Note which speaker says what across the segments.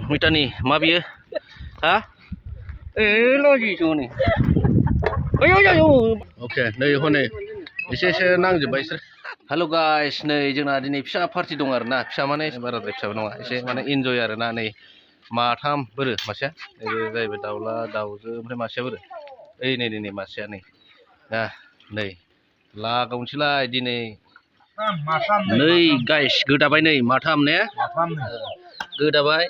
Speaker 1: मिटानि मा बियो हा लजिसोनि ओके नै हनै एसे नांजोब्बाय बिसोर हेल' गाइस नै जोंना दिनै फिसा पार्टि दं आरोना फिसा माने बाराद्राय फिसाबो नङा एसे माने इन्जय आरोना नै माथाम बोरो मासेया नैबे जाहैबाय दाउला दाउजो ओमफ्राय मासेया बोरो ओइ नै मासेया नै नै लागावनोसैलाय दिनै नै गाइस गोदाबाय नै माथाम ने गोदाबाय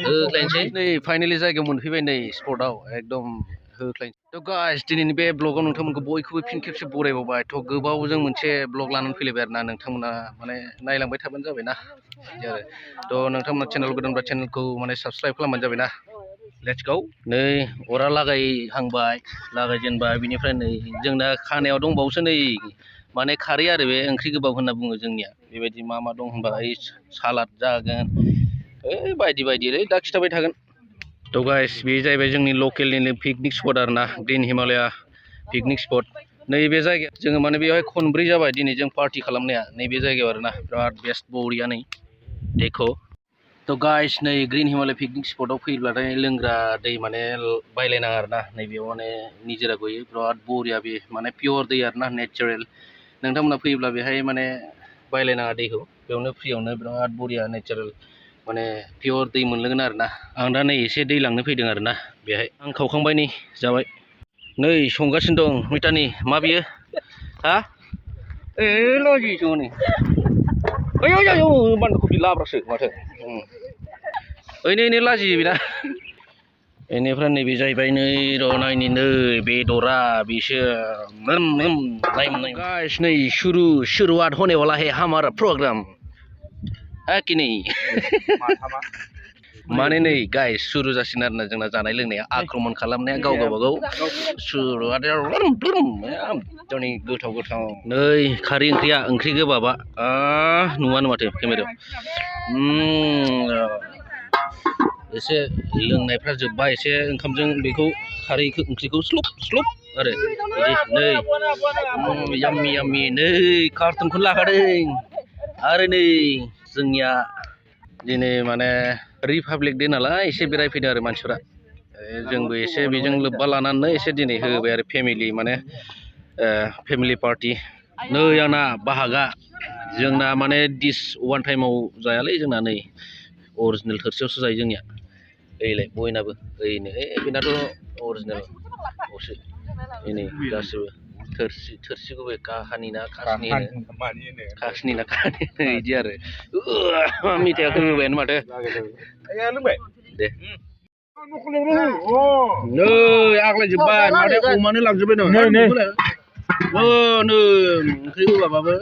Speaker 1: होख्लायनोसै नै फाइनालि जायगायाव मोनफैबाय नै स्पटआव एकदम होख्लायनोसै थ' गाइस दिनैनि बे ब्लगाव नोंथांमोनखौ बयखौबो फिन खेबसे बरायबावबाय थ' गोबावजों मोनसे ब्लग लानानै फैलायबाय आरोना नोंथांमोना माने नायलांबाय थाबानो जाबायना बिदि आरो थ' नोंथांमोना चेनेल गोदानबा चेनेलखौ माने साबस्क्राइब खालामबानो जाबायना लेट्स गो नै अरा लागायहांबाय लागायजेनबाय बिनिफ्राय नै जोंना खानायाव दंबावोसो नै माने खारै आरो बे ओंख्रि गोबाब होनना बुङो जोंनिया बेबायदि मा दं होनबा ओइ सालाद जागोन ओइ बायदि ओरै दा खिथाबाय थागोन थ' गाइस बे जाहैबाय जोंनि लकेलनिनो पिकनिक स्पट आरोना ग्रिन हिमालया पिकनिक स्पट नैबे जायगाया जोङो माने बेवहाय खनब्रै जाबाय दिनै जों पार्टि खालामनाया नैबे जायगायाव आरोना बिराद बेस्ट बरिया नै देखो थ' गाइस नै ग्रिन हिमालय पिकनिक स्पटआव फैब्लाथाय लोंग्रा दै माने बायलायनाङा आरोना नैबेयाव माने निजोरा गयो बिराद बरिया बे माने पियर दै आरोना नेचारेल नोंथांमोना फैयोब्ला बेहाय माने बायलायनाङा दैखौ बेयावनो फ्रियावनो बिराद बरिया नेचारेल माने पियर दै मोनलोंगोन आरोना आं दा नै एसे दै लांनो फैदों आरोना बेहाय आं खावखांबाय नै जाबाय नै संगासिनो दं मिटानि मा बियो हा लजिसोनि बान्दा कफि लाब्रासो माथो ओइ नै लाजियो बेना बेनिफ्राय नैबे जाहैबाय नै र' नायनि नै बेदरा बेसो गाइस नै शुरुआत होने वाला है हमारा प्रोग्राम है कि नहीं माने नै गाइस सुरु जासिगोन आरोना जोंना जानाय लोंनाया आक्रमन खालामनाया गाव गावबागाव शुरुआत जोंनि गोथाव नै खारै ओंख्रिया ओंख्रि गोबाबा नुवानो माथो केमेरायाव एसे लोंनायफ्रा जोब्बा एसे ओंखामजों बेखौ खारै ओंख्रिखौ स्लुप आरो बिदि नै याम्मी नै कार्टुनखौनो लाखादों आरो नै जोंनिया दिनै माने रिपाब्लिक दे नालाय एसे बेरायफैदों आरो मानसिफ्रा जोंबो एसे बेजों लोब्बा लानानै एसे दिनै होबाय आरो फेमिलि माने फेमिलि पार्टि नै आंना बाहागा जोंना माने डिस वान टाइमाव जायालै जोंना नै अरिजिनेल थोरसियावसो जायो जोंनिया ओइलाय बयनाबो ओइनो बेनाथ' अरिजिनेल बावसो नै गासिबो थोरसि गुबै काहानि ना खासनि ना बिदि आरो मिथाइया होबायानो माथो दे नै आग्लायजोब्बाय माथो अमानो लांजोब्बाय दं नै ओंख्रि गोबाबाबो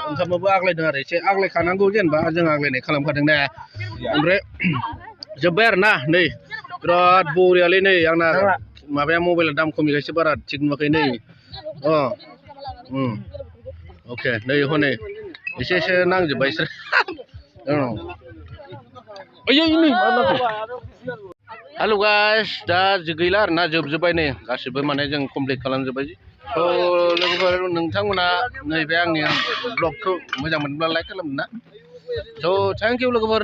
Speaker 1: ओंखामाबो आग्लायदों आरो एसे आग्लायखानांगौ जेनेबा जों आग्लायनाय खालामखादों ना ओमफ्राय जोब्बाय आरो ना नै बिराद बरियालै नै आंना माबाया मबाइला दाम खमिखायसो बारा थिग नुवाखै नै अके नै हनै एसे नांजोब्बाय बिसोर हेल' गाइस दा गैला आरोना जोबजोब्बाय नै गासिबो माने जों कमप्लिट खालामजोब्बाय थ' लोगोफोर नोंथांमोना नैबे आंनि ब्लगखौ मोजां मोनब्ला लाइक खालामदो ना थ' थेंक इउ लोगोफोर